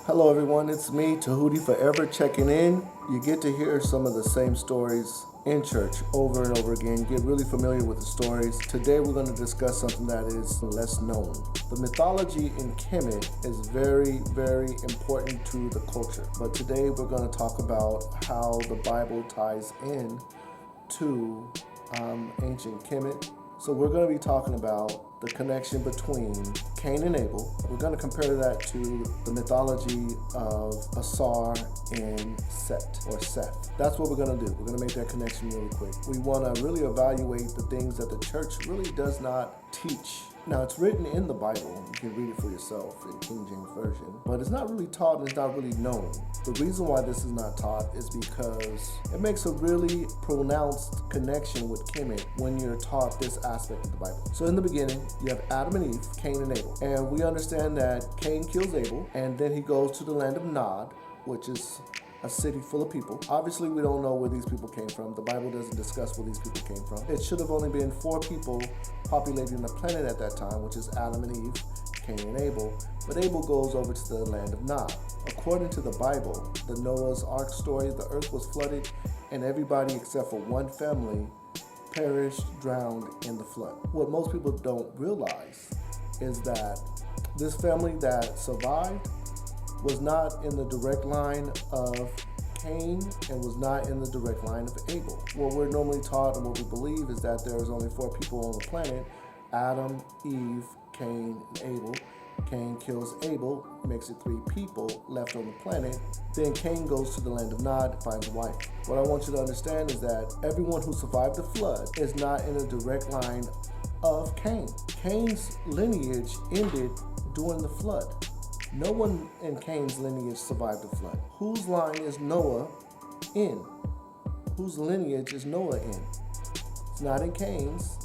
Hello everyone, it's me, Tehuti, forever checking in. You get to hear some of the same stories in church over and over again. Get really familiar with the stories. Today we're going to discuss something that is less known. The mythology in Kemetic is very, very important to the culture. But today we're going to talk about how the Bible ties in to ancient Kemetic. So we're going to be talking about the connection between Cain and Abel. We're going to compare that to the mythology of Ausar and Seth. That's what we're going to do. We're going to make that connection really quick. We want to really evaluate the things that the church really does not teach. Now, it's written in the Bible. You can read it for yourself in King James Version, but it's not really taught and it's not really known. The reason why this is not taught is because it makes a really pronounced connection with Kemetic when you're taught this aspect of the Bible. So in the beginning, you have Adam and Eve, Cain and Abel. And we understand that Cain kills Abel, and then he goes to the land of Nod, which is a city full of people. Obviously, we don't know where these people came from. The Bible doesn't discuss where these people came from. It should have only been 4 people populating the planet at that time, which is Adam and Eve, Cain and Abel. But Abel goes over to the land of Nod. According to the Bible, the Noah's Ark story, the earth was flooded and everybody except for one family perished, drowned in the flood. What most people don't realize is that this family that survived was not in the direct line of Cain and was not in the direct line of Abel. What we're normally taught and what we believe is that there's only 4 people on the planet: Adam, Eve, Cain, and Abel. Cain kills Abel, makes it 3 people left on the planet. Then Cain goes to the land of Nod, finds a wife. What I want you to understand is that everyone who survived the flood is not in a direct line of Cain. Cain's lineage ended during the flood. No one in Cain's lineage survived the flood. Whose line is Noah in? Whose lineage is Noah in? It's not in Cain's,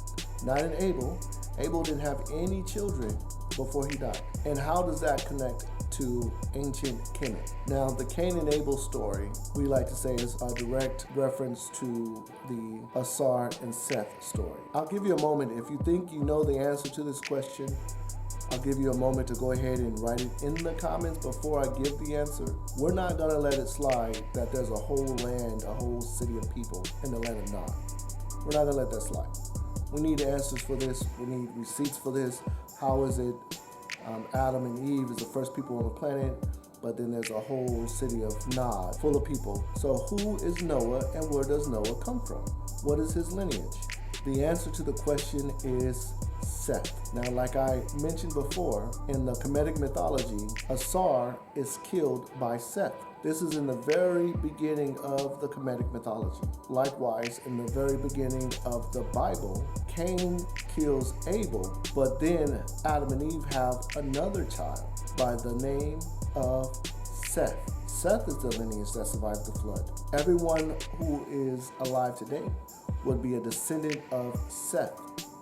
not in Abel. Abel didn't have any children before he died. And how does that connect to ancient Kemetic? Now, the Cain and Abel story, we like to say, is a direct reference to the Ausar and Seth story. I'll give you a moment. If you think you know the answer to this question, I'll give you a moment to go ahead and write it in the comments before I give the answer. We're not going to let it slide that there's a whole land, a whole city of people in the land of Nod. We're not going to let that slide. We need answers for this. We need receipts for this. How is it Adam and Eve is the first people on the planet, but then there's a whole city of Nod full of people? So who is Noah and where does Noah come from? What is his lineage? The answer to the question is Seth. Now, like I mentioned before, in the Kemetic mythology, Ausar is killed by Seth. This is in the very beginning of the Kemetic mythology. Likewise, in the very beginning of the Bible, Cain kills Abel, but then Adam and Eve have another child by the name of Seth. Seth is the lineage that survived the flood. Everyone who is alive today would be a descendant of Seth.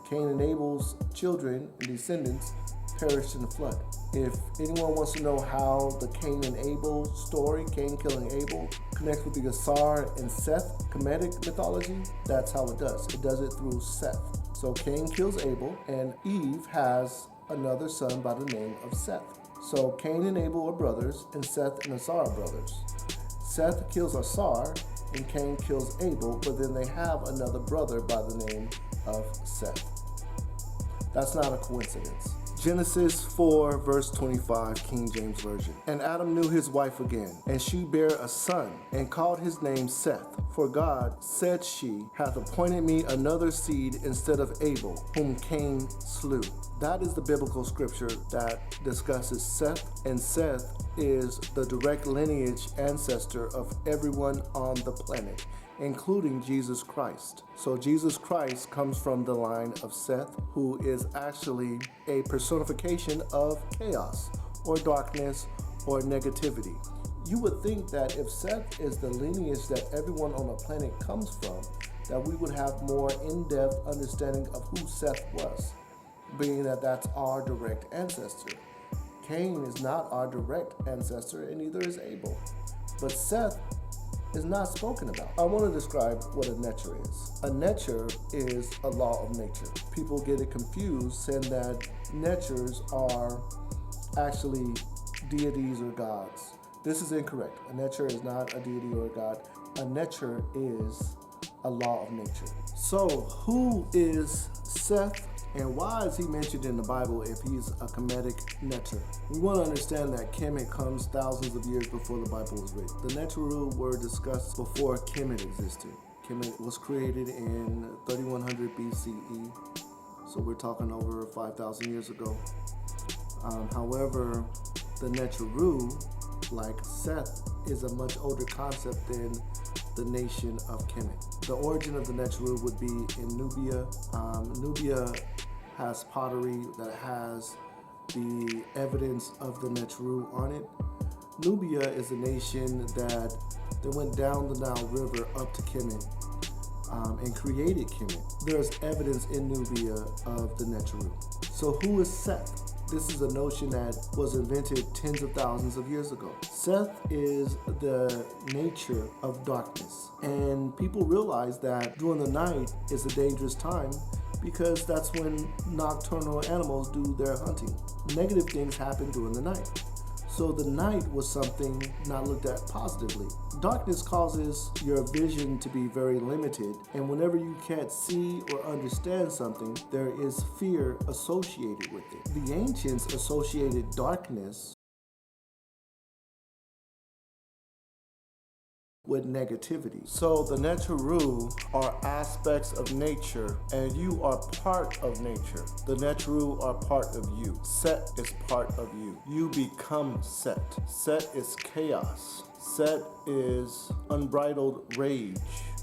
Cain and Abel's children and descendants perished in the flood. If anyone wants to know how the Cain and Abel story, Cain killing Abel, connects with the Ausar and Seth Kemetic mythology, that's how it does. It does it through Seth. So Cain kills Abel, and Eve has another son by the name of Seth. So Cain and Abel are brothers, and Seth and Ausar are brothers. Seth kills Ausar, and Cain kills Abel, but then they have another brother by the name of Seth. That's not a coincidence. Genesis 4, verse 25, King James Version. And Adam knew his wife again, and she bare a son, and called his name Seth. For God, said she, hath appointed me another seed instead of Abel, whom Cain slew. That is the biblical scripture that discusses Seth, and Seth is the direct lineage ancestor of everyone on the planet, including Jesus Christ. So Jesus Christ comes from the line of Seth, who is actually a personification of chaos or darkness or negativity. You would think that if Seth is the lineage that everyone on the planet comes from, that we would have more in-depth understanding of who Seth was, being that that's our direct ancestor. Cain is not our direct ancestor, and neither is Abel. But Seth is not spoken about. I want to describe what a nature is. A nature is a law of nature. People get it confused, saying that natures are actually deities or gods. This is incorrect. A nature is not a deity or a god. A nature is a law of nature. So, who is Seth and why is he mentioned in the Bible if he's a Kemetic nature? We want to understand that Kemet comes thousands of years before the Bible was written. The Neteru were discussed before Kemet existed. Kemet was created in 3100 BCE, so we're talking over 5,000 years ago. However, the Neteru, like Seth, is a much older concept than the nation of Kemet. The origin of the Neteru would be in Nubia. Nubia has pottery that has the evidence of the Neteru on it. Nubia is a nation that went down the Nile River up to Kemet and created Kemet. There's evidence in Nubia of the Neteru. So who is Seth? This is a notion that was invented tens of thousands of years ago. Seth is the nature of darkness. And people realize that during the night is a dangerous time because that's when nocturnal animals do their hunting. Negative things happen during the night. So the night was something not looked at positively. Darkness causes your vision to be very limited, and whenever you can't see or understand something, there is fear associated with it. The ancients associated darkness with negativity. So the Neteru are aspects of nature, and you are part of nature. The Neteru are part of you. Set is part of you. You become Set. Set is chaos. Set is unbridled rage.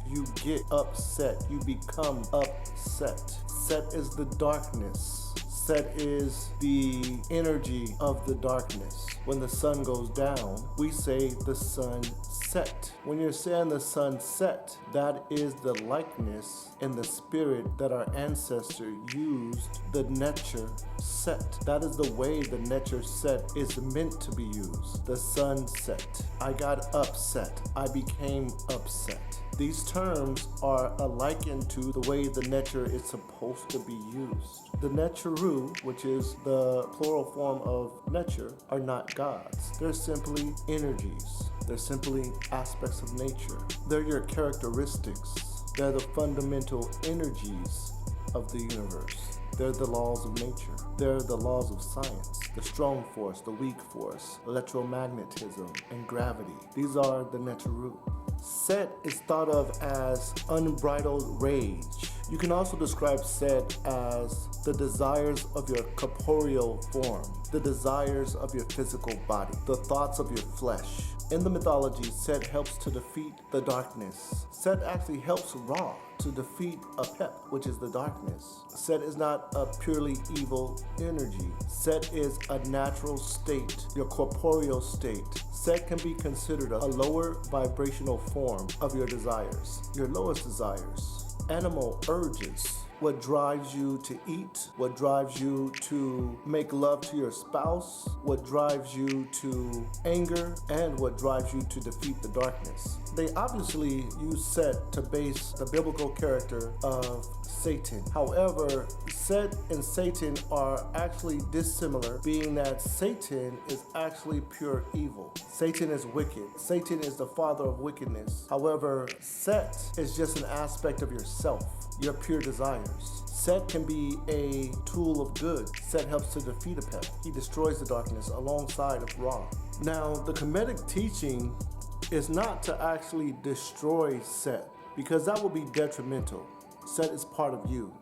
You get upset. You become upset. Set is the darkness. Set is the energy of the darkness. When the sun goes down, we say the sun set. When you're saying the sun set, that is the likeness and the spirit that our ancestor used the nature set. That is the way the nature set is meant to be used. The sun set. I got upset. I became upset. These terms are likened to the way the nature is supposed to be used. The Neteru, which is the plural form of nature, are not gods. They're simply energies. They're simply aspects of nature. They're your characteristics. They're the fundamental energies of the universe. They're the laws of nature. They're the laws of science. The strong force, the weak force, electromagnetism, and gravity. These are the Neteru. Set is thought of as unbridled rage. You can also describe Set as the desires of your corporeal form, the desires of your physical body, the thoughts of your flesh. In the mythology, Set helps to defeat the darkness. Set actually helps Ra to defeat Apep, which is the darkness. Set is not a purely evil energy. Set is a natural state, your corporeal state. Set can be considered a lower vibrational form of your desires, your lowest desires. Animal urges. What drives you to eat, what drives you to make love to your spouse, what drives you to anger, and what drives you to defeat the darkness. They obviously use Set to base the biblical character of Satan. However, Set and Satan are actually dissimilar, being that Satan is actually pure evil. Satan is wicked. Satan is the father of wickedness. However, Set is just an aspect of yourself, your pure desires. Set can be a tool of good. Set helps to defeat Apep. He destroys the darkness alongside of Ra. Now, the Kemetic teaching is not to actually destroy Set, because that would be detrimental. Set is part of you.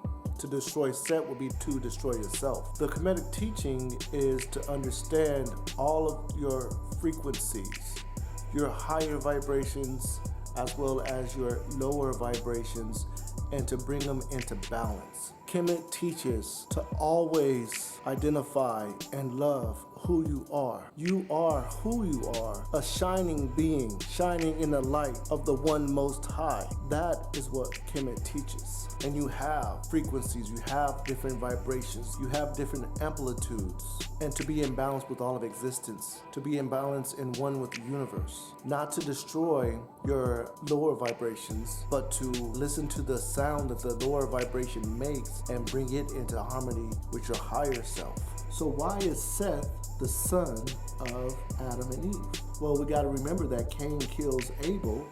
To destroy Set would be to destroy yourself. The Kemetic teaching is to understand all of your frequencies, your higher vibrations as well as your lower vibrations, and to bring them into balance. Kemet teaches to always identify and love who you are. You are who you are, a shining being, shining in the light of the One Most High. That is what Kemet teaches. And you have frequencies, you have different vibrations, you have different amplitudes. And to be in balance with all of existence, to be in balance in one with the universe. Not to destroy your lower vibrations, but to listen to the sound that the lower vibration makes and bring it into harmony with your higher self. So why is Seth the son of Adam and Eve? Well, we got to remember that Cain kills Abel,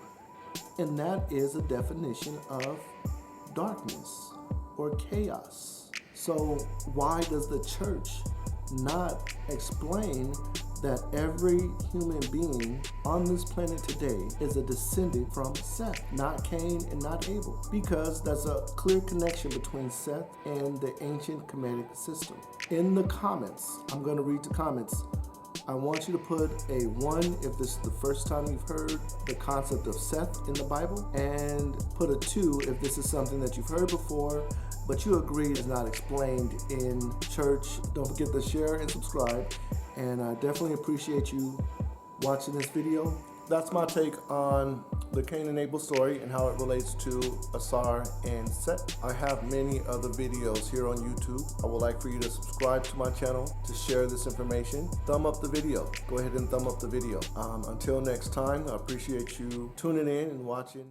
and that is a definition of darkness or chaos. So why does the church not explain that every human being on this planet today is a descendant from Seth, not Cain and not Abel? Because there's a clear connection between Seth and the ancient Kemetic system. In the comments, I'm going to read the comments. I want you to put a 1 if this is the first time you've heard the concept of Seth in the Bible, and put a 2 if this is something that you've heard before, but you agree is not explained in church. Don't forget to share and subscribe, and I definitely appreciate you watching this video. That's my take on the Cain and Able story and how it relates to Ausar and Seth. I have many other videos here on YouTube. I would like for you to subscribe to my channel, to share this information. Thumb up the video. Go ahead and thumb up the video. Until next time, I appreciate you tuning in and watching.